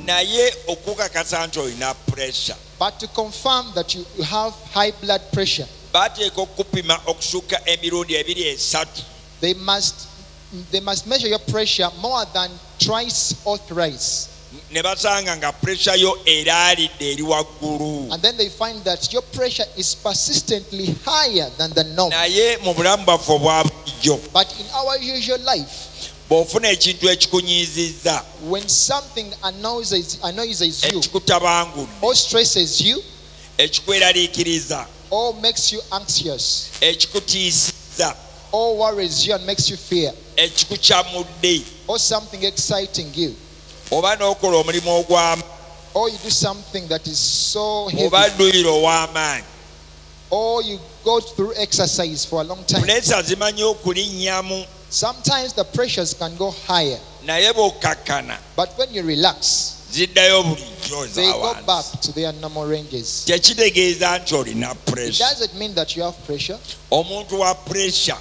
naye okukakasa nti olina pressure. But to confirm that you have high blood pressure, bateeka okupima okusukka emirundi 2-3. they must measure your pressure more than twice or thrice. Ne basanga nga pressure yo eraalidde eri waggulu. And then they find that your pressure is persistently higher than the norm. Naye mu bulamu bwaffe obwa bulijjo, But in our usual life, bw'ofuna ekintu ekikunyiizizza, when something annoys you, ekikutabangudde, or stresses you, ekikweraliikiriza, or makes you anxious, ekikutiisizza, or worries you and makes you fear, ekikukyamudde, or something exciting you, oba n'okola omulimu ogw'amaanyi, or you do something that is so oba heavy, dduyiro ow'amaanyi, or you go through exercise for a long time. puleesa zimanyi okulinnyamu, Sometimes the pressures can go higher, naye bw'okkakkana but when you relax, ziddayo bulijjo they go back ez'awansi. to their normal ranges. Tekitegeeza nti olina It pressure. doesn't mean that you have pressure. Omuntu wa pressure,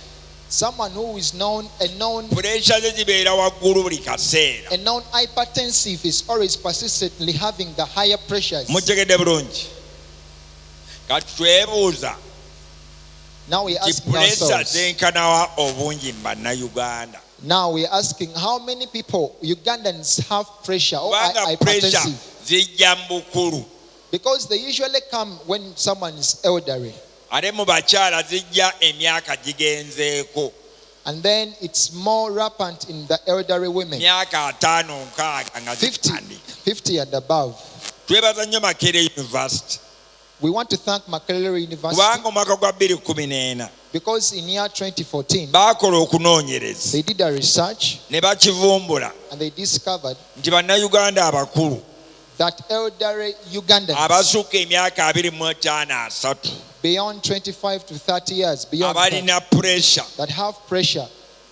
Someone who is a known pressure ze zibeera waggulu buli kaseera. hypertensive is always persistently having the higher pressures. Mutegedde bulungi. Kati twebuuza, Now we're ti asking pressure ourselves. zenkanawa obungi mu bannayuganda? Now we're asking how many people Ugandans have pressure or are Kubanga pressure hypertensive. zijja mu bukulu, Because they usually come when someone is elderly. ate mu bakyala zijja emyaka gigenzeeko, And then it's more rampant in the elderly women. myaka 5-6 nga 50, zitandika. 50 and above. Twebaza nnyo Makerere University, We want to thank Makerere University kubanga omwaka gwa 2014 because in year 2014 baakola okunoonyereza they did a research ne bakivumbula and they discovered nti bannayuganda abakulu that elderly Ugandans abasukka emyaka 25-30 beyond 25 to 30 years beyond abalina pressure that have pressure,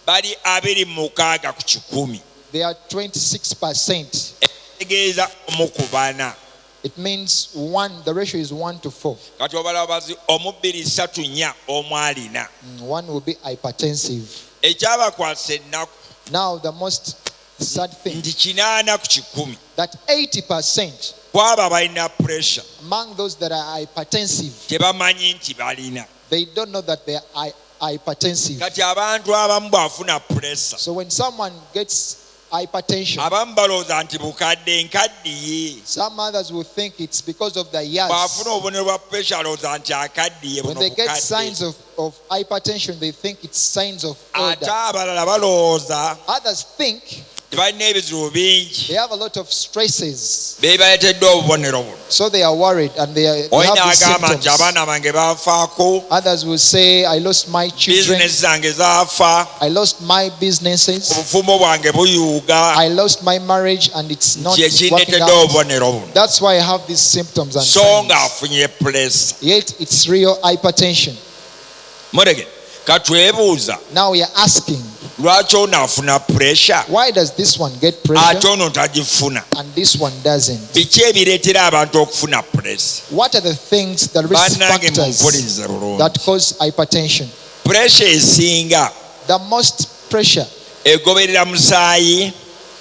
bali 26 ku 100. they are 26%. Etegeeza omu ku bana. It means the ratio is 1 to 4. Kati obala bazi omu 2-3-4 omu alina. One will be hypertensive. Ekyabakwasa ennaku Now the most sad thing, nti 80 ku 100 that 80% kwabo abalina pressure among those that are hypertensive, tebamanyi nti balina. they don't know that they are hypertensive. Kati abantu abamu bw'afuna pressure, So when someone gets hypertension, abamu balowooza nti bukadde nkaddiye. some others will think it's because of the years. Bw'afuna obubonero bwa pressure alowooza nti akaddiye When buno they get bukadde. signs of hypertension, they think it's signs of Ate older. abalala balowooza Others think tebalina ebizibu bingi, they have a lot of stresses, be baleeteddwa obubonero buno. so they are worried and they have Olina these agamba nti symptoms. abaana bange baafaako, Others will say, I lost my children, bizinesi zange zaafa, I lost my businesses, obufumbo bwange buyuuga, I lost my marriage and it's not kye working kindeetedde out. obubonero buno. That's why I have these symptoms and So signs. ng'afunye pressure. Yet it's real hypertension. Mulege, katwebuuza, Now we are asking, lwaki ono afuna pressure why does this one get ate pressure ono tagifuna? and this one doesn't? Biki ebireetera abantu okufuna pressure? What are the things, the risk Bannange factors munpulirize bulungi. that cause hypertension? Pressure esinga The most pressure, egoberera musaayi,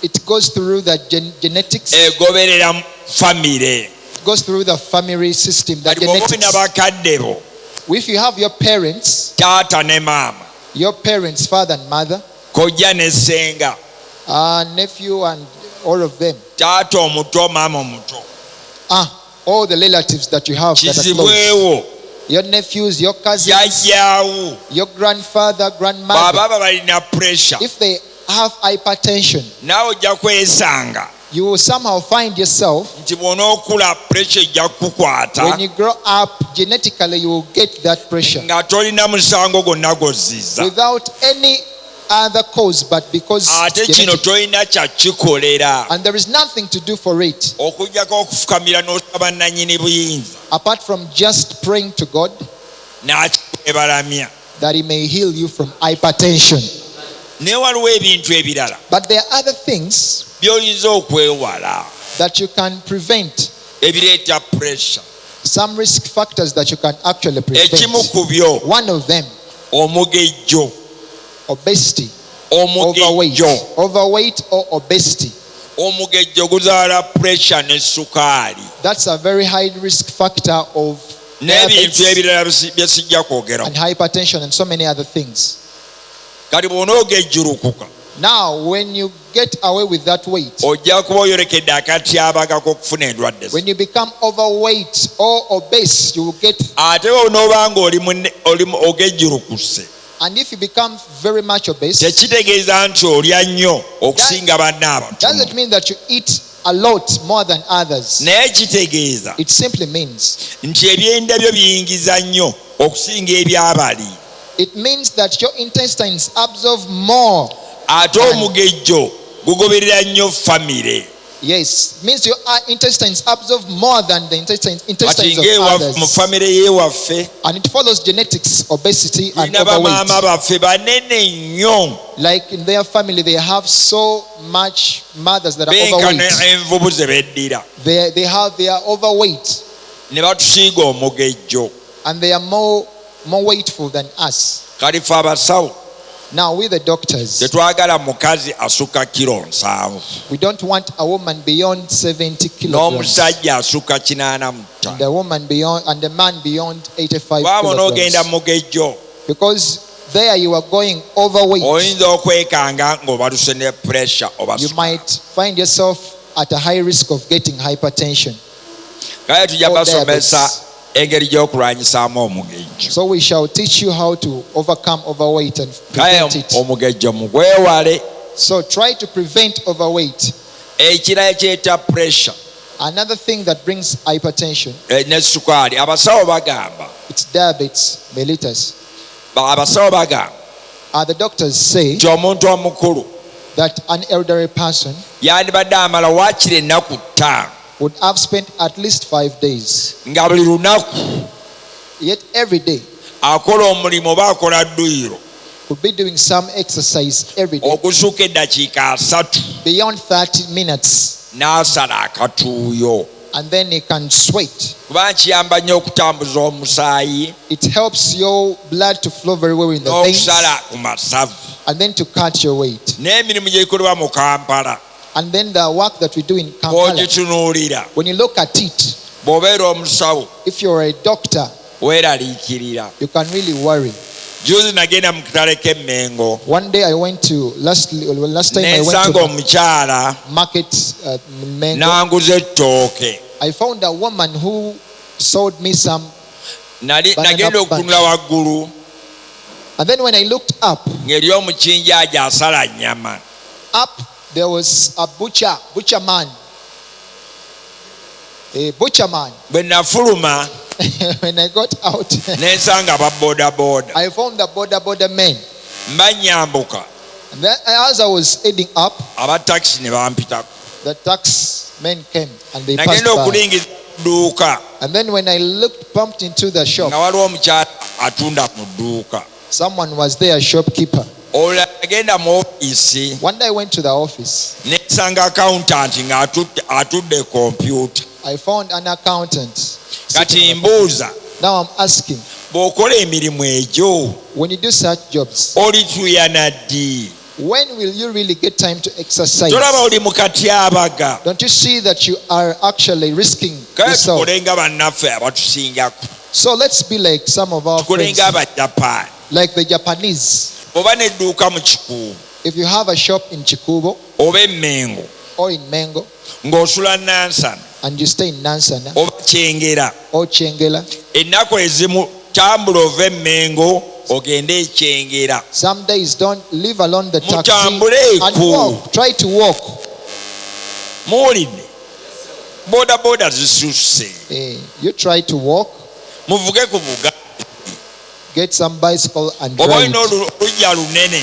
it goes through the genetics, egoberera famire. it goes through the family system, the Kati bw'oba olina genetics. bakadde bo, If you have your parents, taata ne maama, father and mother, kojja ne ssenga, nephew and all of them, taata omuto, maama omuto, all the relatives that you have that are close, kizibwewo, your nephews, your cousins, jjajjaawo, your grandfather, grandmother, bw'ababa balina pressure, if they have hypertension, naawe ojja kwesanga you will somehow find yourself, nti bw'onookula pressure ejja when kukukwata you grow up, genetically you will get that pressure nga tolina musango gwonna gw'ozizza. without any other cause but because Ate it's kino genetic. tolina kyakikolera And there is nothing to do for it okuggyako okufukamira n'osaba nannyini buyinza apart from just praying to God n'akikwebalamya. that He may heal you from hypertension. Naye waliwo ebintu ebirala But there are other things by'oyinza okwewala that you can prevent, ebireeta pressure. some risk factors that you can actually Ekimu prevent. ku byo One of them, omugejjo, obesity, omugejjo. overweight or obesity. omugejjo guzaala pressure ne sukaali That's a very high risk factor of n'ebintu diabetes ebirala bye sijja kwogera. and hypertension and so many other things. Kati bw'onoogejjulukuka Now, when you get away with that weight, ojja kuba oyolekedde akatyabaga k'okufuna endwadde. when you become overweight or obese, you will get, Ate bw'onooba ng'oli ogejjulukuse and if you become very much obese, tekitegeeza nti olya nnyo okusinga banne abatono, doesn't mean that you eat a lot more than others. naye kitegeeza It simply means, nti ebyenda byo biyingiza nnyo okusinga ebyabali. it means that your intestines absorb more. Ate omugejjo gugoberera nnyo famire. Yes, means your intestines absorb more than the intestines Kati of mu others. famire y'ewaffe And it follows genetics, obesity and tulina bamaama overweight. baffe banene nnyo Like in their family, they have so much mothers that are benkana overweight. envubu ze beddira They are overweight ne batusiiga omugejjo. and they are more weightful than us. Kali ffe abasawo Now, we the doctors, tetwagala mukazi asukka kiro 7 we don't want a woman beyond 70 kilograms. n'omusajja asukka 85. And the woman beyond, and the man beyond 85 bwaba n'ogenda kilograms. mugejjo Because there you are going overweight. oyinza okwekanga ng'obaluse ne pressure oba You sukaali. might find yourself at a high risk of getting hypertension. Kale tujja or basomesa diabetes. engeri gy'okulwanyisaamu omugejjo. So we shall teach you how to overcome overweight and Kale prevent it. omugejjo mugwewale. So try to prevent overweight. Ekirala ekyeta pressure Another thing that brings hypertension, ne sukaali, abasawo bagamba it's diabetes mellitus. abasawo bagamba The doctors say nti omuntu omukulu that an elderly person yandibadde amala waakiri ennaku 5 would have spent at least 5 days, nga buli lunaku yet every day akola omulimu oba akola dduyiro would be doing some exercise every day okusuka eddakiika 3 beyond 30 minutes, n'asala akatuuyo, and then he can sweat. kuba nkiyamba nnyo okutambuza omusaayi It helps your blood to flow very well in the veins, n'okusala ku masavu. and then to cut your weight. N'emirimu gyegikolebwa mu Kampala And then the work that we do in Kampala, bw'ogitunuulira when you look at it, bw'obeera omusawo if you're a doctor, weeraliikirira. you can really worry. Juzi nagenda mu katale k'e Mengo One day I went to, last time I went n'ensanga to omukyala market Mengo. n'anguza ettooke. I found a woman who sold me some, Nagenda okutunula waggulu and then when I looked up, ng'eri omukinjaaji asala nnyama. there was a butcher man. A butcher man. Bwe nafuluma When I got out, n'ensanga ababboodabooda I found the border men. banyambuka, And then as I was heading up, aba takisi ne bampitako. the tax men came and they passed Nagenda by. okulingiza dduuka And then when I bumped into the shop, nga waliwo omukyala atunda mu dduuka. someone was there, a shopkeeper. Olwo agenda mu ofiisi One day I went to the office. n'ensanga accountant ng'atudde kompyuta. I found an accountant. Kati mbuuza, Now I'm asking, bw'okola emirimu egyo when you do such jobs, olituyana ddi? when will you really get time to exercise? Tolaba oli mu katyabaga. Don't you see that you are actually risking Kale yourself? tukole nga bannaffe abatusingako, So let's be like some of our tukole friends, nga abajapaani. like the Japanese. Oba n'edduuka mu Kikuubo If you have a shop in Chikubo oba Mengo or in Mengo ng'osula Nansana and you stay in Nansana oba Kyengera, or Chengela, ennaku ezimu tambula ove Mengo ogende e Kyengera. some days don't leave alone the taxi Mutambule and ku. walk. Try to walk. Muwulidde? Boodabooda zisusse. You try to walk, Muvuge ku buga. get some bicycle and Oba drive olina it. oluggya lunene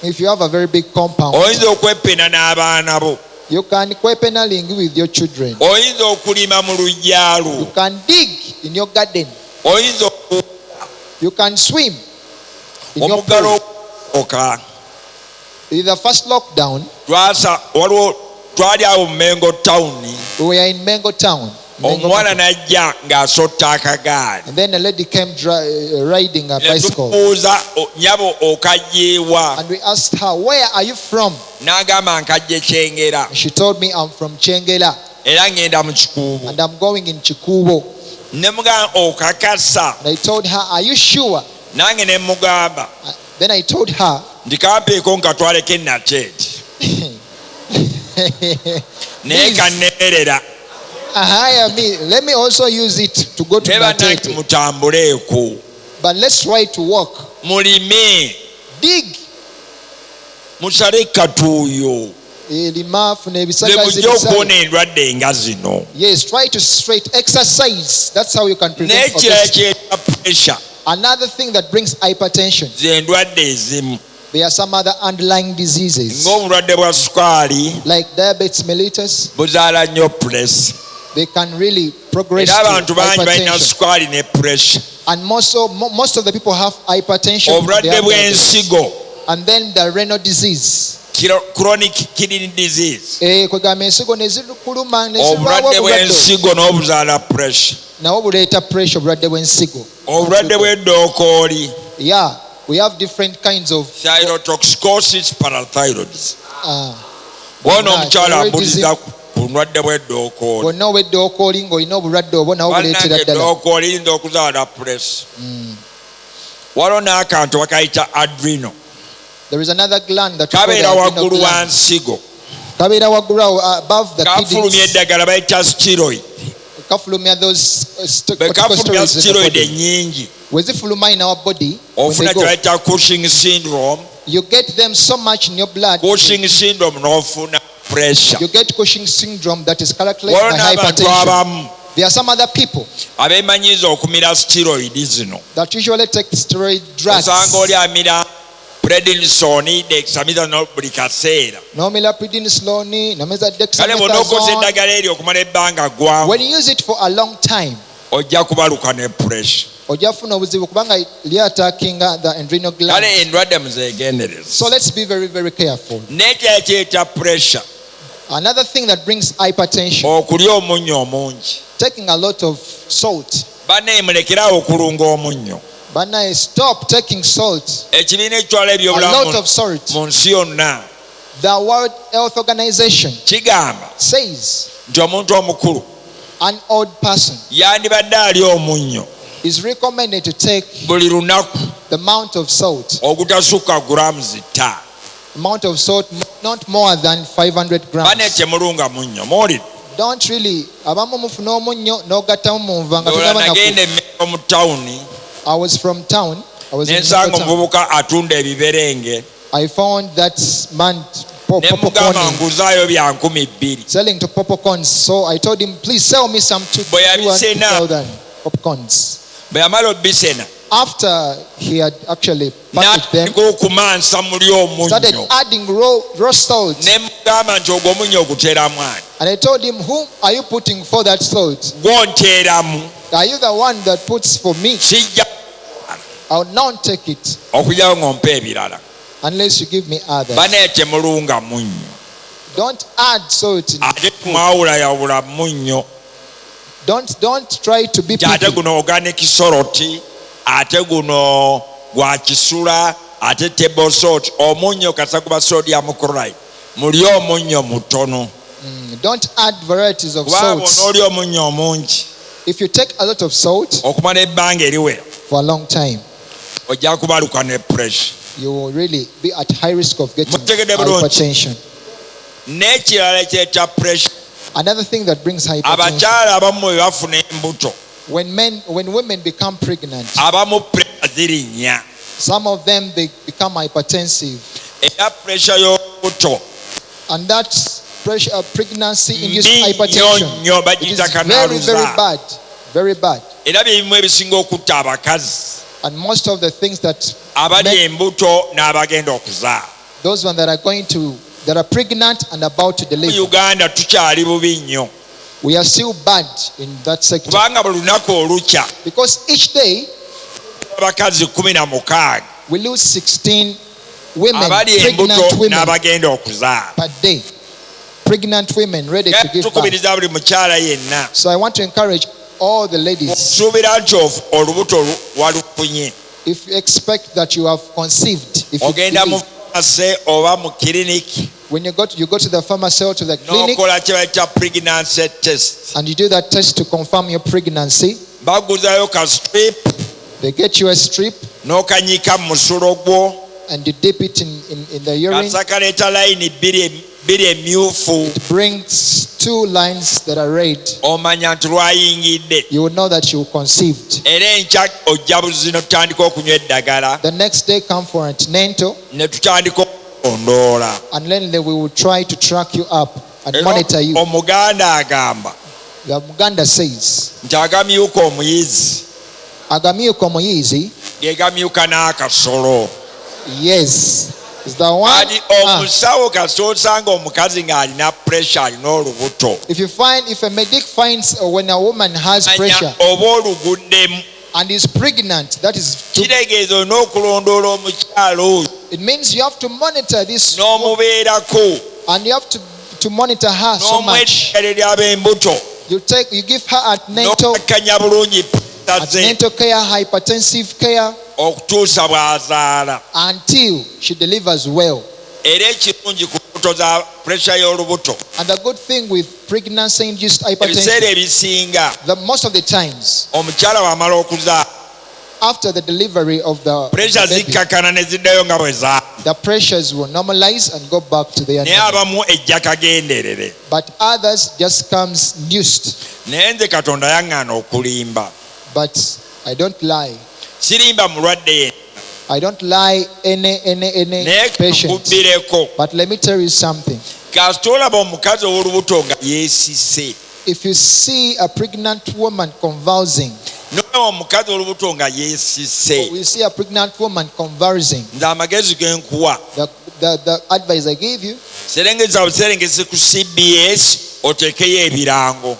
If you have a very big compound, oyinza okwepena n'abaana bo, you can kwepenaling with your children. oyinza okulima mu luggya You lwo, can dig in your garden. oyinza You can swim in your omuggalo pool. oka. In the first lockdown, Waliwo twali awo mu Mengo town, we were in Mengo town. omuwala n'ajja ng'asotta akagaali. And then a lady came riding a Ne bicycle. tumubuuza, "Nyabo okajja ewa?" And we asked her, "Where are you from?" N'agamba, "Nkajja Kyengera And she told me, "I'm from Chengela era ngenda mu Kikuubo." and I'm going in Chikubo." Ne mugamba, "Okakasa?" And I told her, "Are you sure?" Nange ne mugamba Then I told her, nti kampeeko nkatwaleko enakyeti naye kanneerera hire me. Let me also use it to go to ne bannange Natete. mutambuleeko But let's try to walk. mulime Dig. musale katuuyo Elimaafu lwe n'ebisagazi mujja bisale. okuwona endwadde nga zino. Yes, try to straight exercise. That's how you can prevent n'ekirala obesity. kyeta puresha Another thing that brings hypertension. z'endwadde ezimu There are some other underlying diseases ng'obulwadde bwa sukaali like diabetes mellitus. buzaala nnyo puresi. They can really progress era to abantu bangi balina hypertension. sukaali ne puresha. And most of the people have hypertension. They obulwadde have diabetes. bw'ensigo And then the renal disease. chronic kidney disease. Kwegamba ensigo ne zikuluma ne zivaawo obulwadde obulwadde. bw'ensigo n'obuzaala puresha. Nawo buleeta pressure obulwadde bw'ensigo. obulwadde bw'eddookooli Yeah, we have different kinds of thyrotoxicosis, parathyroids. uh, bwona omukyala thyroidism. ambuliza ku bulwadde bw'eddookooli. bwonna obw'eddookooli ng'olina obulwadde obwo nawo buleetera bannange ddala. eddookooli liyinza okuzaala puresi. waliwo n'akantu bakayita adreno There is another gland that we call the kabeera adrenal waggulu wa gland. nsigo Kabeera waggulu awo, above the kafulumya kidneys. eddagala bayita steroid. Kafulumya those bwe kafulumya corticosteroids in the steroid body. ennyingi When they fuluma in our body, when ofuna they kye go, bayita Cushing syndrome. you get them so much in your blood. Cushing syndrome n'ofuna pressure. You get Cushing syndrome that is characterized waliwo by n'abantu hypertension. abamu There are some other people abeemanyiza okumira steroid zino. that usually take steroid drugs. osanga oli amira prednisone, dexamethasone buli kaseera. Nomila prednisolone, nomeza kale bw'onookoza dexamethasone. eddagala eryo okumala ebbanga gwamu When you use it for a long time, ojja kubaluka ne pressure. ojja kufuna obuzibu kubanga lyatakinga the adrenal gland. kale endwadde muzeegendereza. So let's be very, very careful. n'ekirala kyeta pressure Another thing that brings hypertension, okulya omunnyo omungi. taking a lot of salt. banne mulekerawo okulunga omunnyo. Banaye, stop taking salt. ekibiina ekitwala A lot ebyobulamu of salt. mu nsi yonna The World Health Organization kigamba says nti omuntu omukulu an old person yandibadde ali omunnyo is recommended to take buli lunaku the amount of salt. ogutasukka grams 5. Amount of salt not more than 500 banne grams. temulunga munnyo muwulire. Don't really. Abamu mufuna omunnyo n'ogattamu mu nva nga Ndola togaba naku. nagenda Mengo mu tawuni I was from town. I was in nensanga town. omuvubuka atunda ebiberenge I found that man ne mugamba popcorn nguzaayo bya 2,000. selling to popcorns. So I told him, please sell me some Bwe yabisena. 2,000 popcorns. bwe yamala obisena After he had actually packaged them, n'atandika okumansa muli started omunnyo adding raw salt. ne mugamba nti ogwo omunnyo oguteeramu ani? And I told him, whom are you putting for that salt? gwonteeramu Are you the one that puts for me? sijja I will not take it okujyawo ng'ompa ebirala. unless you give me others. banne temulunga munnyo Don't add salt. In ate it. mwawulayawula munnyo Don't try to be nti ate picky. guno organic soroti ate guno gwa kisula ate table salt. omunnyo kasa guba sodium chloride. muli omunnyo mutono Don't add varieties of kubanga salts. bw'onoolya omunnyo omungi If you take a lot of salt okumala ebbanga eriwera for a long time, ojja kubaluka ne pressure. you will really be at high risk of getting Mutegedde bulungi. hypertension. n'ekirala kyeta pressure. Another thing that brings hypertension, abakyala abamu bwe bafuna embuto when women become pregnant, abamu pressure zirinnya some of them they become hypertensive, era pressure y'olubuto and that pressure, pregnancy-induced mbi hypertension, nnyo it is bagiyita very, very kanaaluza. bad, very bad. era byebimu ebisinga okutta abakazi And most of the things that abali men- embuto n'abagenda okuzaala. those ones that are pregnant and about to mu deliver, Uganda tukyali bubi nnyo we are still bad in that sector, kubanga buli lunaku olukya because each day abakazi 16 we lose 16 women, abali pregnant embuto women n'abagenda okuzaala. per day. pregnant women ready to give birth. tukubiriza buli mukyala yenna So I want to encourage all the ladies. osuubira nti olubuto walufunye If you expect that you have conceived, if you ogenda mu believe, famase oba mu kiriniki when you go to the pharmacy or to the clinic n'okola kye bayita pregnancy test and you do that test to confirm your pregnancy, baguzayo ka strip they get you a strip n'okanyika mu musulo gwo and you dip it in the urine. kasa kaleeta layini bbiri emyufu It brings 2 lines that are red. omanya nti lwayingidde You will know that you conceived. era enkya ojja buzino tutandika okunywa eddagala The next day come for antenatal, ne tutandika okukondoola and then we will try to track you up and monitor you. omuganda agamba The Uganda says, nti agamyuka omuyizi agamyuka omuyizi, gegamyuka n'akasolo yes, is the one. kati omusawo kasosanga omukazi ng'alina pressure alina olubuto If a medic finds when a woman has pressure oba oluguddemu and is pregnant, that is kitegeeza olina okulondoola omukyalo oyo it means you have to monitor this woman, n'omubeerako and you have to monitor her so much. n'omweddigalira ab'embuto You give her antenatal n'okakkanya bulungi pressure ze antenatal care, hypertensive care okutuusa bw'azaala until she delivers well. era ekirungi ku mbuto za pressure y'olubuto And the good thing with pregnancy-induced hypertension, ebiseera ebisinga most of the times omukyala wamala okuzaala after the delivery of the pressure baby, zikkakana ne ziddayo nga bwe zaala the pressures will normalize and go back to their naye normal. abamu ejja kagenderere But others just comes induced. naye nze katonda yaŋŋaana okulimba But I don't lie. sirimba mulwadde yenna I don't lie any naye patient. kakubbireko But let me tell you something. kasita olaba omukazi ow'olubuto nga yeesise If you see a pregnant woman convulsing, nolaba omukazi ow'olubuto nga yeesise we see a pregnant woman convulsing, nze amagezi genkuwa the advice I gave you, serengeza buserengese ku CBS oteekeyo ebirango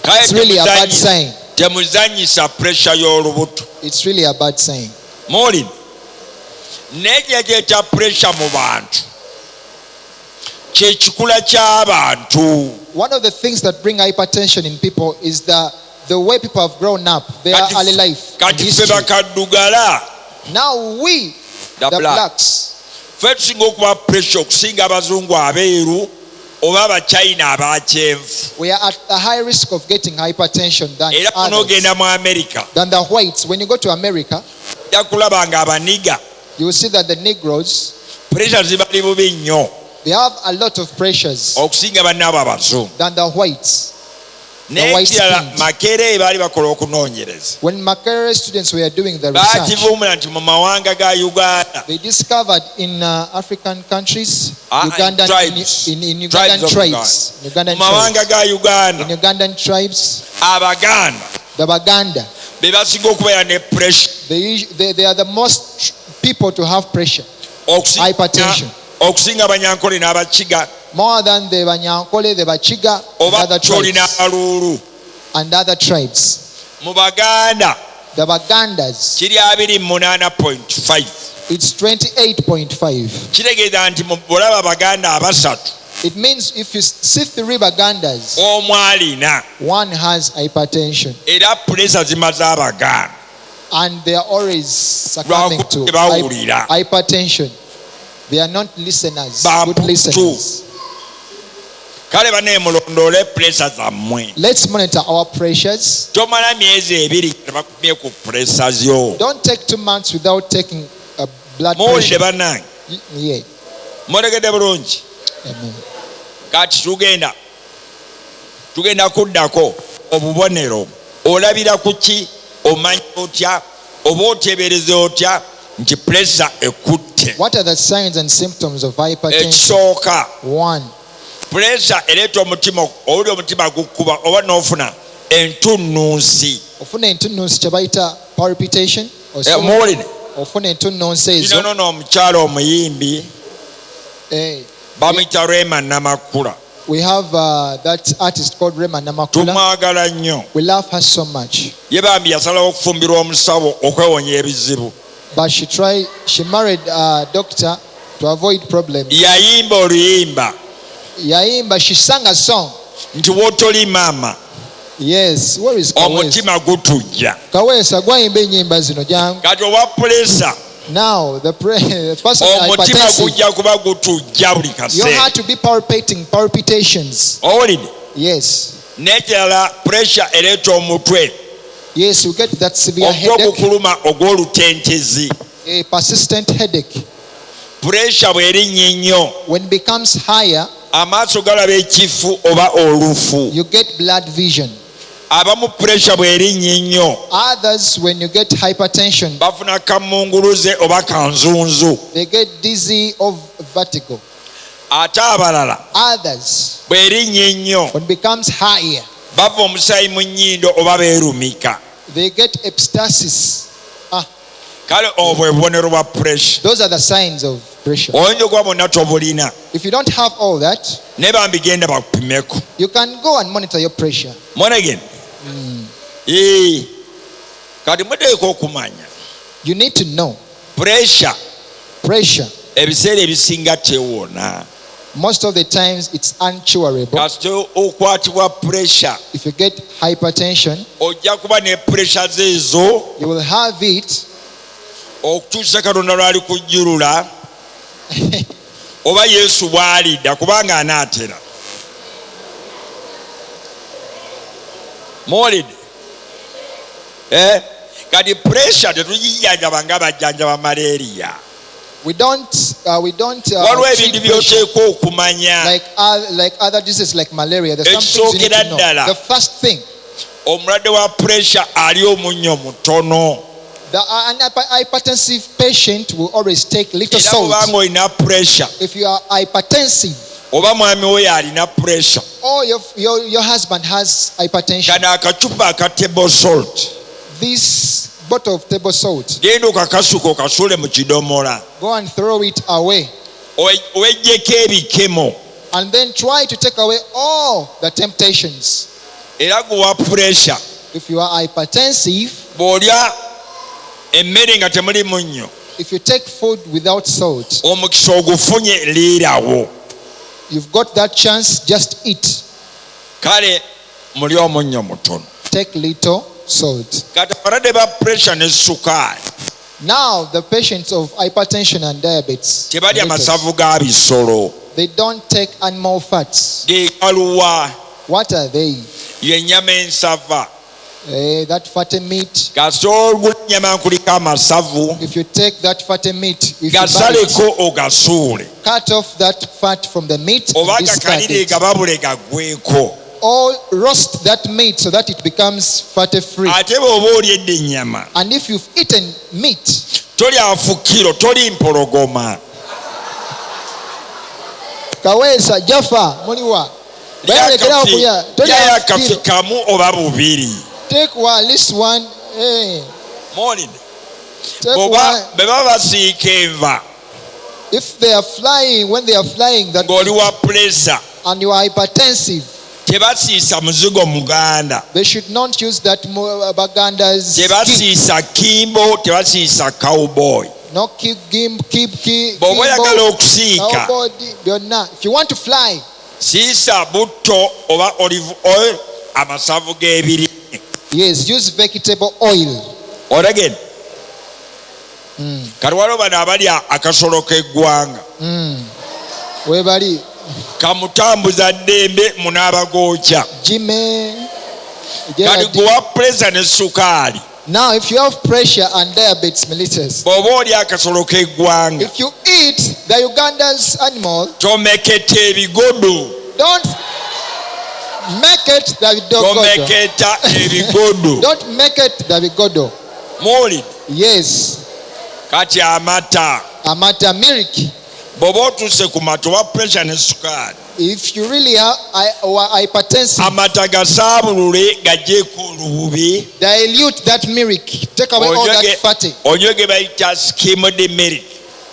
it's really a bad sign. temuzanyisa pressure y'olubuto It's really a bad sign. muwulire nekyekyeeta pressure mu bantu kyekikula ky'abantu One of the things that bring hypertension in people is the way people have grown up, their early life, and kati ffe history. bakaddugala Now we, The the black. blacks, ffe tusinga okuba pressure okusinga abazungu abeeru oba abachina abakyenvu we are at a high risk of getting hypertension than era others, onogenda mu America than the whites. When you go to America, ojja kulaba nga abaniga you will see that the Negroes, pressure zibali bubi nnyo they have a lot of pressures okusinga bannaabo abazungu than the whites. naye white kirala skins. Makerere baali bakola okunoonyereza When Makerere students were doing the research, baakivumbula nti mu mawanga ga Uganda they discovered in African countries, in Ugandan, tribes. in Tribes Ugandan of tribes, mu Ugandan tribes, mawanga ga Uganda in Ugandan tribes, Abaganda the Baganda, be basinga okubeera ne pressure they are the most people to have pressure, hypertension, okusinga Abanyankole n'Abakiga more than the Banyankole, the Bachiga, and oba other Choli tribes, n'Abaluulu and other tribes. mu Baganda The Bagandas, kiri 28.5 it's 28.5. kitegeeza nti mu bulaba Abaganda abasatu It means if you see 3 Bagandas, omu alina one has hypertension, era pressure zimaze Abaganda and they are always succumbing to Bawulira. hypertension. They are not listeners, good Bamputu. listeners. kale baneemulondoole pressure zammwe Let's monitor our pressures. tomala myezi 2 nga tebakumye ku pressure zo Don't take 2 months without taking a blood muwulire pressure. bannange Yeah. mutegedde bulungi Amen. kati tugenda kuddako obubonero olabira ku ki omanya otya oba oteebereza otya nti pressure ekutte What are the signs and symptoms of hypertension? ekisooka 1. pressure ereeta omutima owuli omutima gukkuba oba n'ofuna entunnunsi Ofuna entunnunsi kye bayita palpitation. muwulire Ofuna entunnunsi ezo. kino nono omukyala omuyimbi bamuyita Rema Namakula We have that artist called Rema Namakula. tumwagala nnyo We love her so much. ye bambi yasalawo okufumbirwa omusawo okwewonya ebizibu But she married a doctor to avoid problems. yayimba oluyimba Yaimba, she sang a song. nti wotoli maama Yes, where is Kawesa? omutima gutujja. Kawesa gwayimba enyimba zino jangu. Kati owa pulesa Now the person omutima hypertensive, gujja kuba gutujja buli your kaseera. heart to be palpitations. Owulidde? Yes. N'ekirala puresha ereeta omutwe, Yes, you get that severe omutwe headache, ogukuluma ogw'olutentezi. a persistent headache. Puresha bw'erinnya ennyo, When it becomes higher, amaaso galaba ekifu oba olufu. you get blood vision. Abamu puresha bw'erinnya ennyo Others, when you get hypertension, bafuna kamunguluze oba kanzunzu. they get dizzy or vertigo. Ate abalala Others, bw'erinnya ennyo when it becomes higher, bava omusaayi mu nnyindo oba beerumika. they get epistaxis. Kale obwo bwe bubonero bwa puresha. Those are the signs of pressure. Oyinza okuba bonna tobulina If you don't have all that, naye bambigenda bakupimeko. you can go and monitor your pressure. Monagin. Kati muteeka okumanya You need to know puresha pressure. ebiseera ebisinga tewona. Most of the times it's uncurable. Kasite okwatibwa puresha If you get hypertension, ojja kuba ne puresha zeezo you will have it okutuusa Katonda lwali kujjulula oba Yesu bw'alidda kubanga anaatera. Muwulidde? Kati puresha tetugijjanjaba ng'abajjanjaba malaria. we don't Waliwo treat ebintu pressure by'oteekwa okumanya. like other diseases like malaria. There's some things you need to know. The first thing, Omulwadde wa puresha ali omunnyo mutono. an hypertensive patient will always take little Era salt. bw'obanga olina puresha If you are hypertensive oba mwami we alina puresha, or your husband has hypertension, kano akacupa aka table salt this bottle of table salt, genda okakasuka okasuule mu kidomola, go and throw it away. oweggyeko ebikemo. And then try to take away all the temptations. Era guwa puresha If you are hypertensive, bw'olya emmere nga temuli munnyo, if you take food without salt, omukisa ogufunye liirawo. you've got that chance, just eat. Kale muli omunnyo mutono. Take little salt. Kati abalwadde ba puresha ne sukaali Now, the patients of hypertension and diabetes, tebalya masavu ga bisolo. they don't take animal fats. Geegaluwa What are they? y'ennyama ensava. That fatty meat. Kasita ogula ennyama nkuliko amasavu, If you take that fatty meat, if you buy it, gasaleko ogasuule, cut off that fat from the meat oba and discard gakalire it. gababule gaggweko. Or roast that meat so that it becomes fatty free. Ate bw'oba olyedde ennyama And if you've eaten meat, tolya fukiro, toli mpologoma. Kawesa, Jaffa, muliwa. Bayalekera okulya. Lyayo akafi kamu oba bubiri. Take one, at least one. Muwulidde? Take one. Bwe baba basiika enva If they are flying, when they are flying, that ng'oli wa pulesa, and you are hypertensive, tebasiisa muzigo muganda, they should not use that Baganda's ghee. tebasiisa kimbo, tebasiisa cowboy. No keep. Bw'oba oyagala okusiika, If you want to fly, siisa butto oba olive oil, amasavu g'ebirime. yes, use vegetable oil. Olegedde? Kati waliwo bano abalya akasolo k'eggwanga. Webali. Kamutambuza ddembe munaabagookya. Jime. Kati guwa pulesa ne sukaali. Now, if you have pressure and diabetes mellitus, bw'oba olya akasolo k'eggwanga, if you eat the Uganda's animal, tomeketa ebigodo. don't make it the bigodo. Tomeketa ebigodo. Don't make it the bigodo. Muwulidde? Yes. Kati amata. Amata milk. Bw'oba otuuse ku mata owa pulesa ne sukaali, If you really are hypertensive, amata gasaabulule gaggyeko olububi, dilute that milk. Take away all that fatty. onywe ge bayita skimmed milk.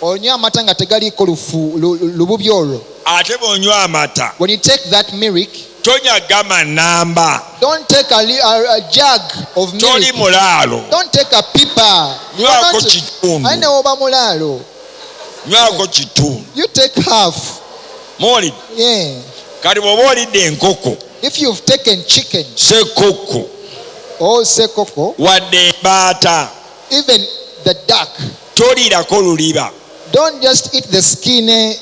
Onywa amata nga tegaliko lububi olwo. Ate bw'onywa amata When you take that milk, tonyaga manamba, don't take a jug of toli milk. mulaalo. Don't take a pipa. Nywako kitundu. I know oba mulalo. nywako kitundu. You take half. Mwoli Yeah. kati bw'oba olidde enkoko If you've taken chicken sekoko or sekoko, wadde embaata even the duck, toliirako luliba, don't just eat the skinny.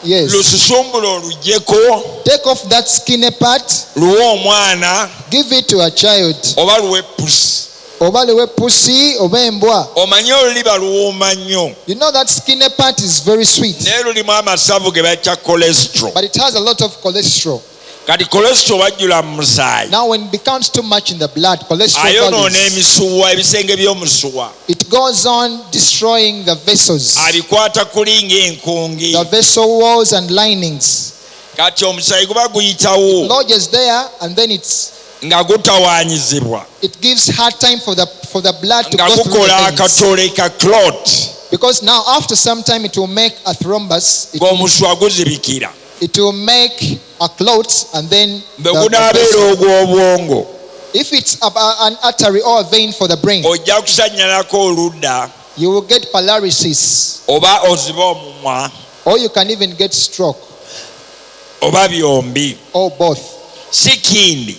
Yes. lususumbula olugyeko, Take off that skinny part, luwe omwana give it to a child. oba luwe pusi. Oba lewe pussy, oba embwa. Omanye oluliba luwooma nnyo You know that skinny part is very sweet, naye lulimu amasavu ge bayita cholesterol. but it has a lot of cholesterol. Kati cholesterol wajjula mu musaayi Now when it becomes too much in the blood, cholesterol ayonoona values, emisuwa, ebisenge by'omusuwa, it goes on destroying the vessels, abikwata kulinga enkungi. the vessel walls and linings. Kati omusaayi guba guyitawo Lodges there, and then nga gutawaanyizibwa, it gives hard time for the blood to nga go through gukola the veins. akatole ka clot, Because now after some time it will make a thrombus, ng'omuswa guzibikira. it will make a clot, and then Bwe the gunaabeera vessel. ogw'obwongo If it's an artery or a vein for the brain, ojja kusannyalako oludda you will get paralysis, oba ozibe omumwa or you can even get stroke, oba byombi. or both. Si kindi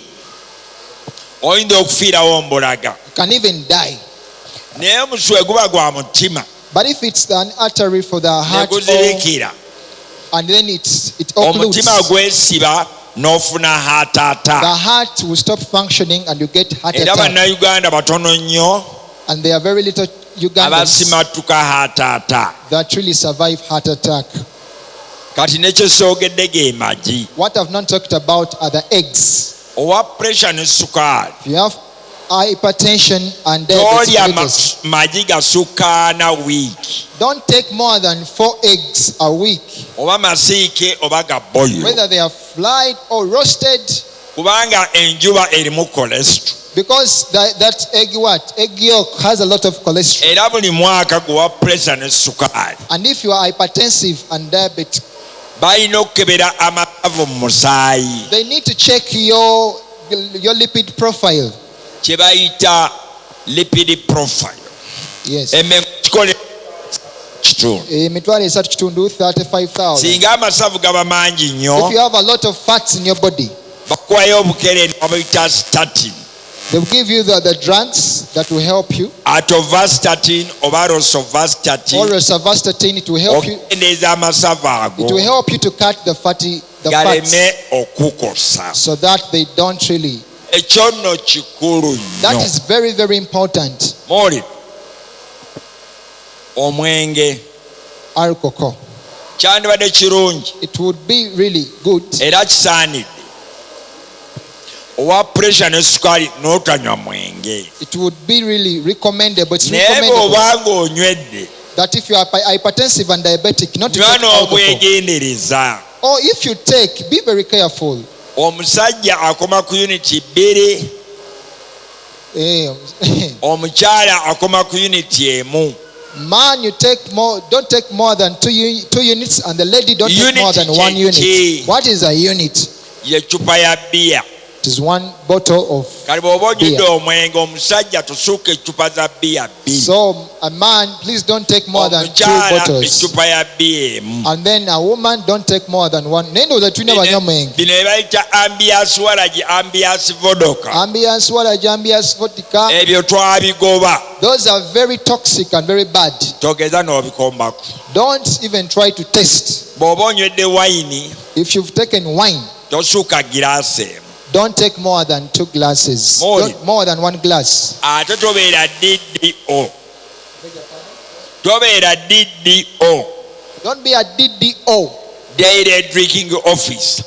oyinza okufiirawo mbulaga, You can even die. naye omuswe guba gwa mutima But if it's an artery for the ne heart, guzibikira, and then it occludes, omutima gwesiba n'ofuna heart the attack. heart will stop functioning and you get heart Era attack. bannayuganda batono nnyo And there are very little Ugandans abasimatuka heart attack. that really survive heart attack. Kati nekyesoogedde ge magi. What I've not talked about are the eggs. Owa pressure ne sukaali If you have hypertension and diabetes tolya mellitus, magi gasukaana wiiki don't take more than 4 eggs a week, oba masiike oba ga boyiro, whether they are fried or roasted, kubanga enjuba erimu cholesterol. because that egg yolk has a lot of cholesterol. Era buli mwaka guwa pressure ne sukaali And if you are hypertensive and diabetic, balina okukebera amasavu mu musaayi, they need to check your lipid profile. kye bayita lipid profile. Yes. Emengo kikole kitundu. Emitwalo esatu kitundu 35,000. Singa amasavu gaba mangi If nnyo you have a lot of fats in your body, bakuwayo obukere ne bayita statin, they will give you the drugs that will help you. atorvastatin oba rosuvastatin, Or rosuvastatin, it will help you. okendeeza amasavu ago It will help you to cut the fats, galeme okukosa. so that they don't really. Ekyo nno kikulu That nnyo. is very, very important. Mwoli omwenge Alcohol. kyandibadde kirungi It would be really good. era kisaanidde owa pressure ne sukaali n'otanywa mwenge, It would be really recommendable. It's naye recommendable bw'obanga onywedde that if you are hypertensive and diabetic, not to nywa take alcohol. n'obwegendereza. Or if you take, be very careful. Omusajja akoma ku uniti 2, Eh, omukyala akoma ku uniti 1. Man, you take more. Don't take more than two units, and the lady don't take more than Unit 1 unit. kye. What is a unit? Ye cupa ya bbiya. It is 1 bottle of. Kale bw'oba ojjudde Beer. omwenge, omusajja tusuuka eccupa za bbiya 2, So a man, please don't take more than 2 omukyala bottles. eccupa ya bbiya 1. And then a woman, don't take more than 1. Nendo za tulina banywa mwenge. Bino bye bayita ambias waragi, ambias vodoka. Ambience, walaji, ambience, vodka. Ebyo twabigoba. Those are very toxic and very bad. Togeza n'obikombako. Don't even try to taste. Bw'oba onywedde wayini If you've taken wine, tosuuka giraasi emu. don't take more than 2 glasses. More. More than 1 glass. Ate tobeera DDO. Tobeera DDO. Don't be a DDO. Daily drinking office.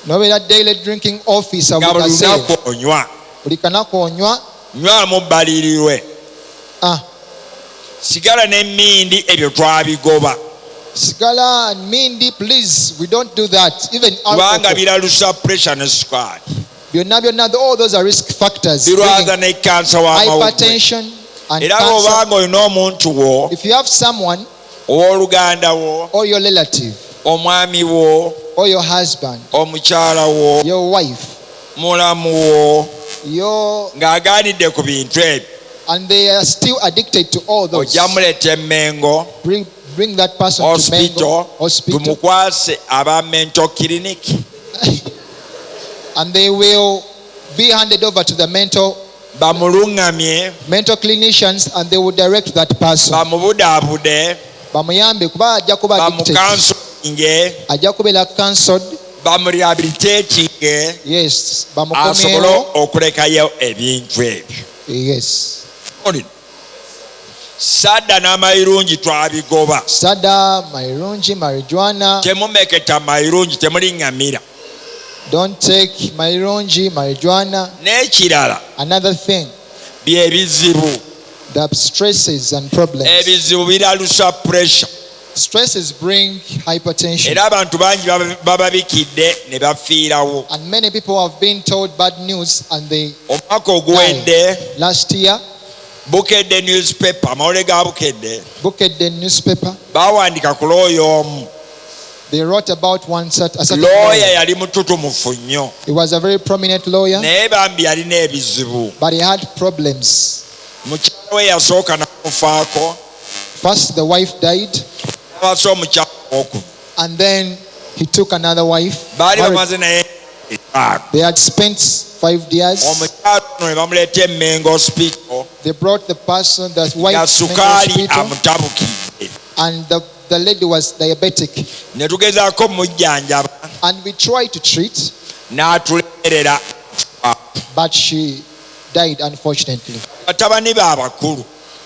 No be that daily drinking officer Nga with buli a save. lunaku onywa. Buli kanaku onywa. Nywamu bbalirirwe. Ah, Sigala n'emmindi ebyo twabigoba. sigala and mindi, please. We don't do that. Even Kubanga alcohol. biralusa pressure ne sukaali. Byonna, all those are risk factors. Birwaza ne kansa w'amawuggwe. Hypertension and Era cancer. bw'obanga olina omuntu wo, If you have someone owooluganda wo, or your relative omwami wo, or your husband, omukyala wo, your wife, mulamu wo, your ng'agaanidde ku bintu ebyo, and they are still addicted to all those, ojja muleeta emmengo, bring that person to Mengo hospital, tumukwase aba mental clinic, and they will be handed over to the mental clinicians, and they will direct that person. Bamuyambe kuba ajja kuba addicted, ajja kubeera cancelled, yes, asobole okulekayo ebintu ebyo. yes. Sadda n'amayirungi twabigoba. Sada, mayirungi, marijuana. Temumeketa mayirungi, temuliŋŋamira. Don't take mayirungi, marijuana. N'ekirala, Another thing, bye bizibu. the stresses and problems. Ebizibu biralusa pressure. Stresses bring hypertension. Era abantu bangi bababikidde ne bafiirawo. And many people have been told bad news and they Omwaka oguwedde, last year, Bukedde newspaper, amawulire ga Bukedde, Bukedde the newspaper, baawandika ku looya omu. they wrote about a certain Looya lawyer. yali mututumufu nnyo, He was a very prominent lawyer, naye bambi yalina ebizibu. but he had problems. Mukyala we yasooka n'amufaako, First, the wife died, n'abasa omukyala oku. and then he took another wife. Baali Married. bamaze naye etaano. They had spent 5 years. Omukyala ono ne bamuleeta e Mengo hospital They brought the person, the nga wife, to sukaali hospital, amutabukidde. and the lady was diabetic. Ne tugezaako mujjanjaba, And we tried to treat, n'atulemerera. but she died, unfortunately. Batabani be abakulu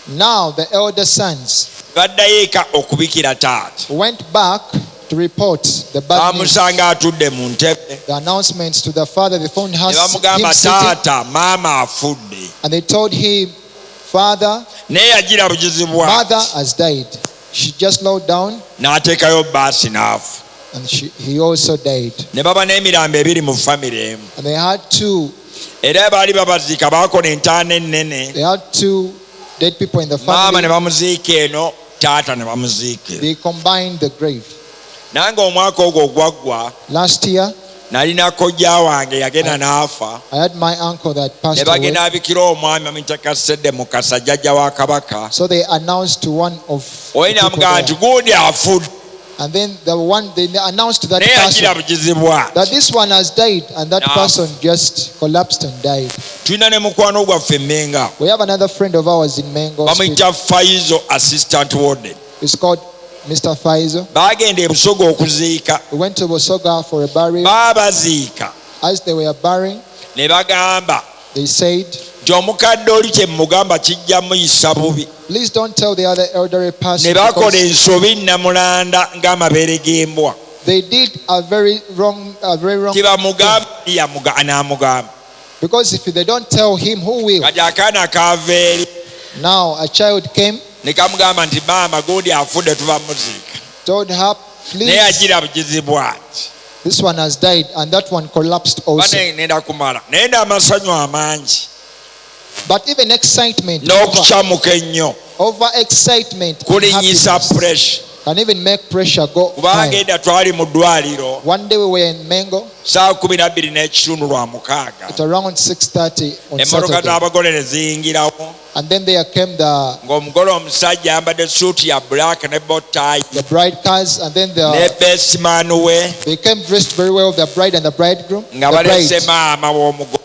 Now the elder sons baddayo eka okubikira taata. went back to report the bad news, Bamusanga atudde mu ntebe, the announcements to the father. They found ne him bamugamba sitting, taata maama afudde. and they told him, Father, Naye yagira bugizi mother bwaki, has died. She just slowed down, n'ateekayo baasi n'afa. and he also died. Ne baba n'emirambo ebiri mu famire emu. And they had two Baali babaziika baako n'entaana ennene. They had two dead people in the Maama ne family. bamuziika eno, taata ne bamuziika eno. They combined the grave. Nange omwaka ogwo ogwaggwa, Last year, nalina kojja wange yagenda n'afa. I had my uncle that Ne passed away. bagenda abikira omwami amuyita Ssendi Mukasa, jjajja wa Kabaka. So they announced to one of the Oyo people n'amugamba nti there. gundi afudde, And then they announced to that naye yagira person bugizi bwaki. that this one has died, and that Nah. person just collapsed and died. Tulina ne mukwano gwaffe Menga, We have another friend of ours in Mengo. bamuyita Faizo assistant warden. It's called Mr. Faizo. Baagenda e Busoga okuziika, We went to Bosoga for a burial. baabaziika As they were burying, ne bagamba they said, nti omukadde oli kye mugamba kijja muyisa bubi. please don't tell the other elderly person, Ne bakola because ensobi nnamulanda ng'amabeere g'embwa. they did a very wrong thing. Tibamugamba anaamugamba. Because if they don't tell him, who will? Kati akaana kaava eri Now a child came, ne kamugamba nti maama gundi afudde tuba muziika. told her, Naye please, agira bugizi bwaki. this one has died, and that one collapsed also. Banenda kumala. Naye n'amasanyu amangi But even excitement, n'okukyamuka ennyo over excitement, and kulinyisa happiness pressure. can even make pressure go Kubanga high. edda twali mu ddwaliro One day we were in Mengo saa 12:30 lwa mukaaga. at around 6:30 on Emmotoka Saturday, z'abagole ne ziyingirawo and then there came the ng'omugole omusajja ayambadde suuti ya black ne botayi bride cars, and then ne besimaani we they came dressed very well, the bride and the bridegroom. nga The balese bride, maama w'omugole.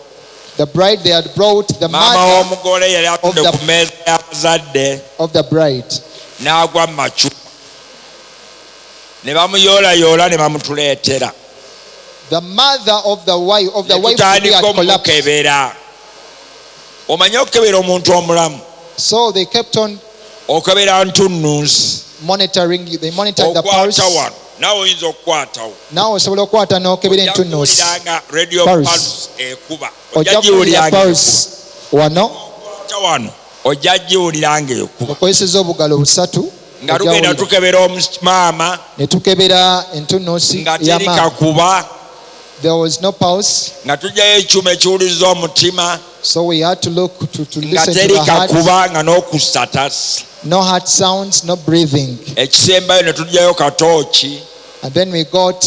the bride, they had brought the Maama mother w'omugole yali atudde of the- ku meeza y'abazadde of the bride. n'agwa mu macupa. Ne bamuyoolayoola ne bamutuleetera. The mother of the wife Ne to be tutandika had collapsed. omukebera. Omanye okukebera omuntu omulamu, So they kept on okebera ntunnunsi, monitoring. They monitored the pulse. okwata wano naawe oyinza okukwatawo. Now osobola okukwata n'okebera Ojja entunnunsi. kuwuliranga radio Pulse. pulse ekuba. Ojja kuwulira pulse wano, Okwata wano ojja giwuliranga ekuba. okozeseza obugalo busatu, Nga ojja tugenda wulira. tukebera maama Ne tukebera entunnunsi nga teri y'amaama. kakuba, There was no pulse, nga tujjayo ekyuma ekiwuliza omutima so we had to look to nga listen to teri the heart. kakuba nga n'okussa tasi. No heart sounds, no breathing. Ekisembayo ne tujjayo katooki And then we got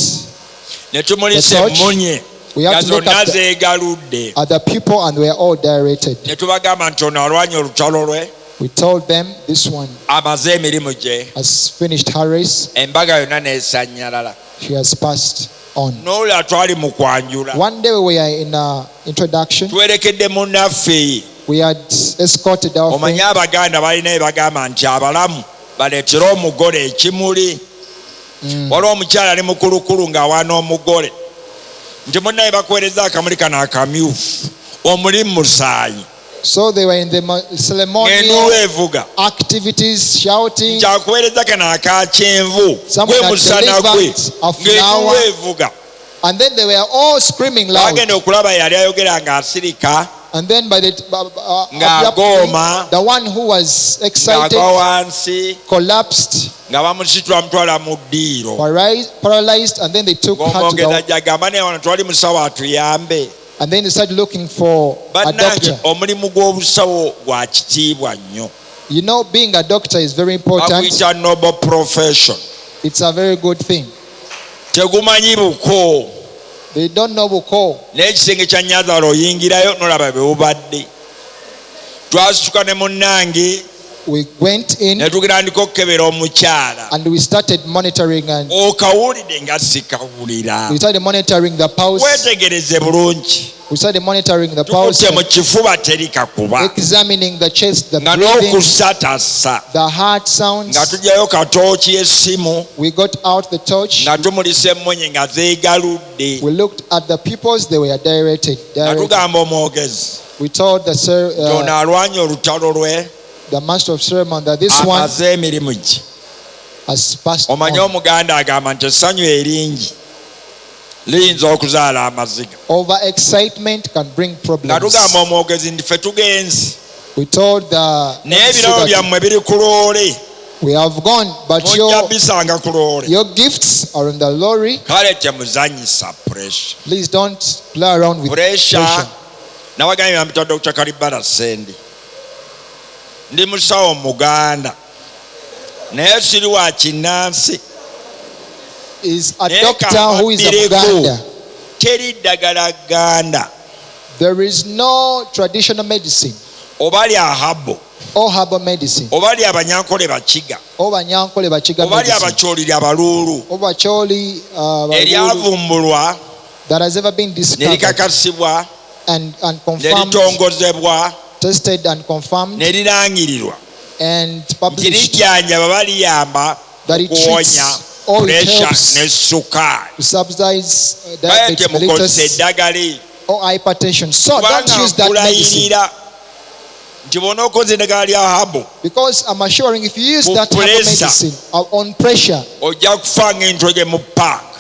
ne tumulisa The torch. emmunye We nga have to look zonna at the- zeegaludde. other people, and we are all directed. Ne tubagamba nti ono alwanye olutalo lwe, We told them this one amaze emirimu gye, has finished her race. embaga yonna n'esanyalala. She has passed on. N'olula twali mu kwanjula, One day we were in introduction. twerekedde munnaffe. We had escorted our friend. Omanye Abaganda balina bye bagamba nti abalamu baleetere omugole ekimuli. Waliwo omukyala ali mukulukulu ng'awaana omugole nti munnaye bakuweereza akamuli kano akamyufu omuli musaayi. So they were in the ceremonial Ng'enduulu evuga activities, shouting. nti akuweereza kano aka kyenvu Someone gwe had musana gwe, delivered a ng'enduulu flower. evuga. And then they were all screaming loud. Bagenda okulaba yali ayogera ng'asirika, And then by the ng'agooma, the one who was excited ng'agwa wansi, collapsed, nga bamusitula mutwala mu ddiiro. paralyzed, and then they took her to Ng'omwogeza the, gy'agamba naye wano twali musawo atuyambe. and then they started looking for a Bannange doctor. omulimu gw'obusawo gwa kitiibwa nnyo. You know, being a doctor is very important. Baguyita noble profession. It's a very good thing. Tegumanyi buko. They don't know Buko. N'ekisenge kya Nyanzala oyingirayo n'olaba bwe bubadde. Twasituka ne munnange We went in ne tugirandika okukebera omukyala. and we started monitoring, and Okawulidde nga sikawulira. we started monitoring the pulse. Weetegereze bulungi. We started monitoring the Tukutte pulse, mu kifuba teri kakuba. examining the chest, the Nga breathing, n'okusatasa. the heart sounds. Nga tugyayo katooki y'essimu. We got out the torch. Nga tumulisa emmonye nga zeegaludde. We looked at the pupils, they were directed. Nga tugamba omwogezi We told ono alwanye olutalo lwe the master of ceremony that this one amaze emirimu gye. has passed Omanye on. Omuganda agamba nti essanyu eringi liyinza okuzaala amaziga. Over excitement can bring Nga problems. tugamba omwogezi nti ffe tugenze We told the naye ebirabo byammwe biri ku loole, we have gone, but mujja bisanga ku loole. your gifts are in the lorry. Kale temuzanyisa puresha. Please don't play around with Puresha pressure. nawagambye bampita Dr. Kalibala Ssendi. Ndi musawo Muganda naye siri wa kinnansi. Is a Naye doctor who is of kambabbireko, Uganda. teri ddagala Ganda There is no traditional medicine oba lya habo or herbal medicine oba lya Banyankole Bakiga or Banyankole Bachiga oba lya medicine Bakyoli lya Baluulu or Bacholi eryavumbulwa that has ever been ne discovered likakasibwa and ne confirmed, litongozebwa tested and confirmed ne lirangirirwa and nti published lijjanjaba baliyamba that it okuwonya treats or it puresha helps ne sukaali. to subsidize Kale diabetes temukozesa mellitus eddagala or hypertension. So don't kubanga use that medicine, nkulayirira nti bw'ona okoze eddagala lya habo because I'm assuring if you use For that herbal pressure. medicine on pressure, ojja kufa ng'entwege mu paaka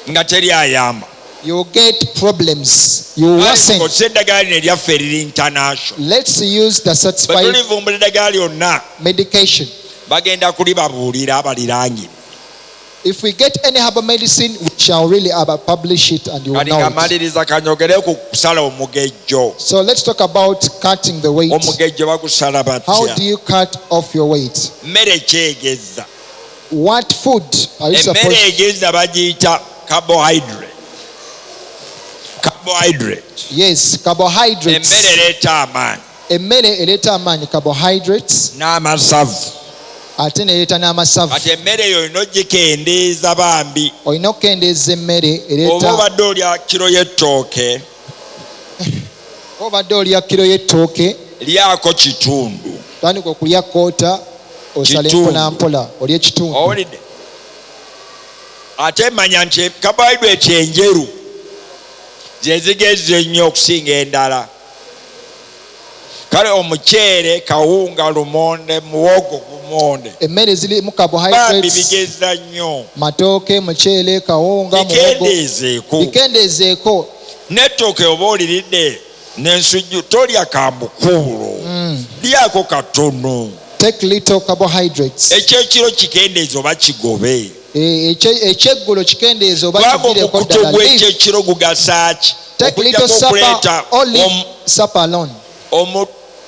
nga teri ayamba. you'll get problems. You worsen. Kozesa eddagala lino eryaffe eriri international. Let's use the Bwe certified tulivumbula eddagala lyonna medication. bagenda kulibabuulira balirangire. If we get any herbal medicine, we shall really publish it and you will Kati nga know it. maliriza kanyogere ku kusala omugejjo. So let's talk about cutting the weight. Omugejjo bagusala How do batya? you cut off your weight? Mmere kyegeza. What food are you Emmere supposed egeza bagiyita carbohydrate. Carbohydrate. Yes, carbohydrates. Emmere ereeta amaanyi Emmere ereeta amaanyi, carbohydrates. n'amasavu. Ate nereeta n'amasavu. Kati emmere eyo olina ogikendeeza bambi. Olina okukendeeza emmere Oba ereeta, obadde olya kiro y'ettooke obadde olya kiro y'ettooke, lyako kitundu. tandika okulya koota, osala Kitundu. empola mpola, olye ekitundu. Owulidde? Ate manya nti carbohydrate enjeru ze zigezza ennyo okusinga endala. Kale omuceere, kawunga, lumonde, muwogo gumonde Emmere zirimu bambi carbohydrates, bigezza nnyo. matooke, muceere, kawunga, muwogo. Bikendeezeeko. Bikendeezeeko. N'ettooke oba oliridde n'ensujju tolya kambukuulo, lyako katono. Take little carbohydrates. Ekyekiro kikendeeze oba kigobe. Ekyeggulo kikendeeze oba Kubanga kiviireko omukutu ddala. gw'ekyekiro gugasa ki? Take little Okujjako supper okuleeta or leave supper alone.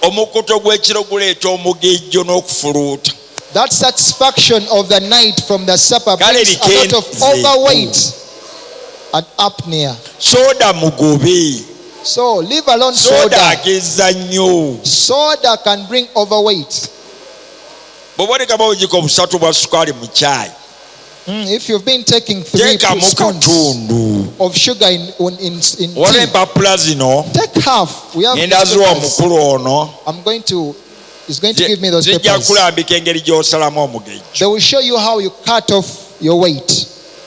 omukutu gw'ekiro guleeta omugejjo n'okufuluuta. That satisfaction of the night from the supper Kale brings a lot of bikendeeze. overweight and apnea. Soda mugobe. So leave alone soda soda. ageza nnyo. Soda can bring overweight. Bw'oba olekamu obujiko busatu bwa sukaali mu caayi, If you've been taking 3 teekamu spoons katundu. of sugar in Waliwo tea, empapula zino take half. We have ngenda these ziwa papers. omukulu ono, He's going to give me those zijja papers. kulambika engeri gy'osalamu omugejjo. They will show you how you cut off your weight.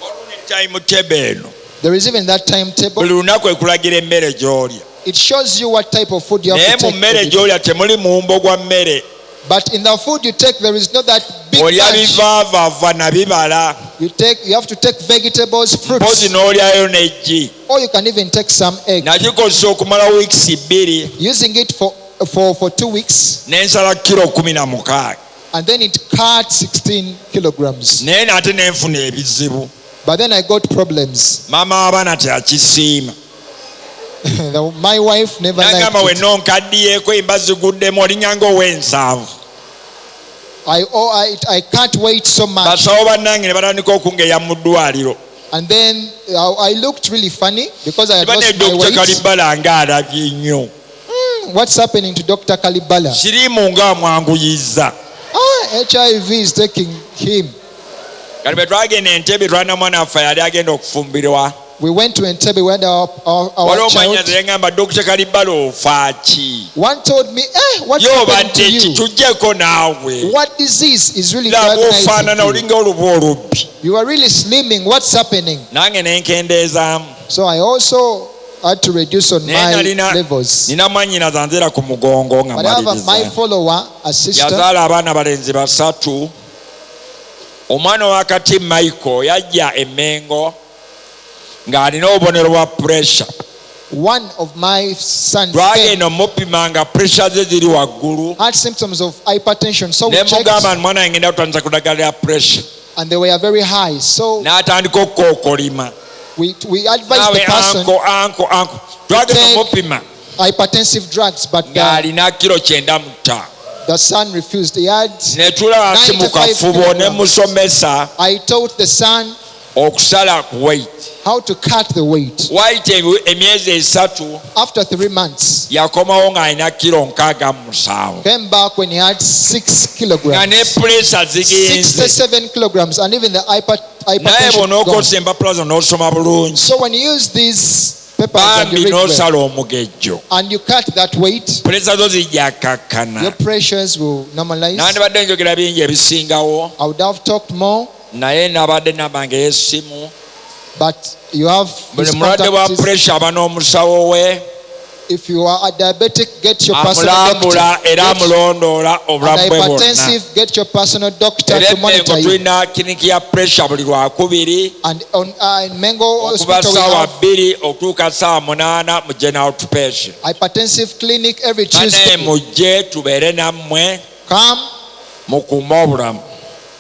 Waliwo ne timetable eno, There is even that timetable. buli lunaku ekulagira emmere gy'olya. It shows you what type of food you Naye have to mu take. mmere every day. gy'olya temuli muwumbo gwa mmere. But in the food you take, there is not that big Olya bunch. bivaavava na bibala. You have to take vegetables, Mpozi fruits, n'olyayo n'eggi. or you can even take some egg. Nagikozesa okumala wiikisi 2, Using it for 2 weeks, n'ensala kilo 16. and then it cut 16 kilograms. Naye nate n'enfuna ebizibu. But then I got problems. Maama w'abaana tekisiima. My wife never Nagamba liked it. wenna onkaddiyeeko emba ziguddemu olinyanga ow'ensanvu. I can't wait so much. Basawo bannange ne batandika okungeya mu ddwaliro. And then I looked really funny because I had Tiba ne lost my Dr. weight. Kalibala ng'alabye nnyo. What's happening to Dr. Kalibala? Siriimu ng'amwanguyizza. HIV is taking him. Kati bwe twagenda Entebbe twalina mwana waffe yali agenda okufumbirwa. We went to Entebbe, we had our Waliwo child. mwannyinaze yangamba Dr. Kalibala ofa ki? One told me, what's Yo happening to badde you? kitujjeko naawe. What disease is really Laba diagnosing ofaanana you? olinga olubu olubbi. You are really slimming. What's happening? Nange ne nkendeezaamu. So I also had to reduce on Naye my levels. nina mwannyinaze anzira ku mugongo nga But I have my maliriza. follower, a sister. Yazaala abaana balenzi 3. Omwana owakati Michael yajja e Mengo ng'alina obubonero bwa pressure. One of my sons Twagenda omupima nga pressure ze ziri waggulu. had symptoms of hypertension. So we Ne checked mugamba mwana wange ngenda kutandisa kudagala lya pressure. and they were very high. So N'atandika okukookolima. we advised the Naawe person anko. Twagenda take omupima hypertensive drugs, but ng'alina kilo 95. the son refused. He had. Ne tula wansi mu 95 kafubo ne kilograms. musomesa I taught the son okusala ku weight. how to cut the weight. White emyezi 3 After 3 months, yakomawo ng'alina kilo 67. came back when he had 6 Nga kilograms. ne pressure zigenze. 67 kilograms, and even the Naye hypertension gone. bw'onookozesa empapula zo n'osoma bulungi. So when you use these papers and Bambi you read them, n'osala omugejjo. and you cut that weight, Pressure zo zijja your kakkana. pressures will normalize. Nandibadde njogera bingi ebisingawo. I would have talked more, Naye nabadde nabange y'essimu. but you have Buli this mulwadde bwa contact. pressure aba n'omusawo we. If you are a diabetic, get your personal doctor. Amulambula era amulondoola And obulamu bwe bwonna. hypertensive, get your personal doctor Era to monitor Mengo you. tulina kiriniki ya pressure buli lwakubiri. And in Mengo Okuva Hospital, we ssaawa have 2 okutuuka ssaawa 8 mu general outpatient. hypertensive clinic every Banaye Tuesday. mujje tubeere nammwe mukuume obulamu.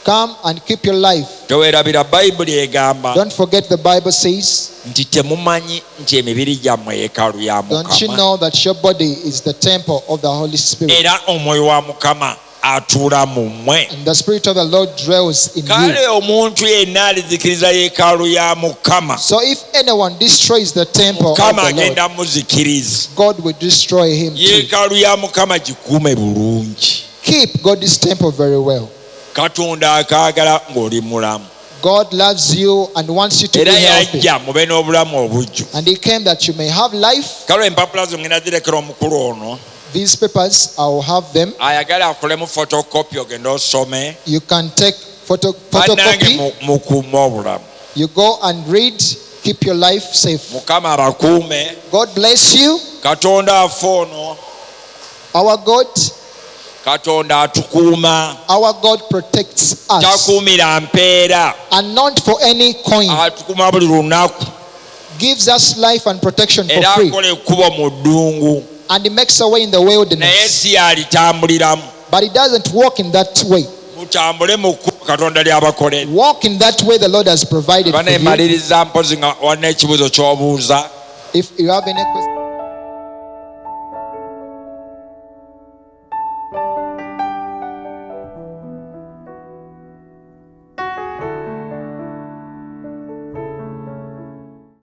Come and keep your life. Teweerabira Bayibuli egamba Don't forget the Bible says, nti temumanyi nti emibiri gyammwe yeekaalu ya don't you Mukama. know that your body is the temple of the Holy Spirit? Era omwoyo wa Mukama atuula mu mmwe. And the Spirit of the Lord dwells in you. Kale omuntu yenna alizikiriza yeekaalu ya Mukama, So if anyone destroys the temple of Mukama the Lord, agenda muzikiriza. God will destroy him too. Yeekaalu ya Mukama gikuume bulungi. Keep God's temple very well. Katonda akaagala ng'oli mulamu. God loves you and wants you to be Era healthy. yajja mube n'obulamu obujju. And he came that you may have life. Kale empapula zo ngenda zirekera omukulu ono These papers, I will have them. ayagala akolemu photocopy ogenda osome. You can take Bannange photocopy. mukuume obulamu. You go and read. Keep your life safe. Mukama abakuume. God bless you. Katonda afe ono. Our God, Katonda atukuuma. our God protects us. Takuumira mpeera. And not for any coin. Atukuuma buli lunaku. Gives us life and protection for Era free. akola ekkubo mu ddungu. And he makes a way in the Naye wilderness. si alitambuliramu. But he doesn't walk in that way. Mutambule mu kkubo Katonda ly'abakolera. Walk in that way the Lord has provided for you. Baneemaliriza mpozi nga walina ekibuuzo ky'obuuza. If you have any questions.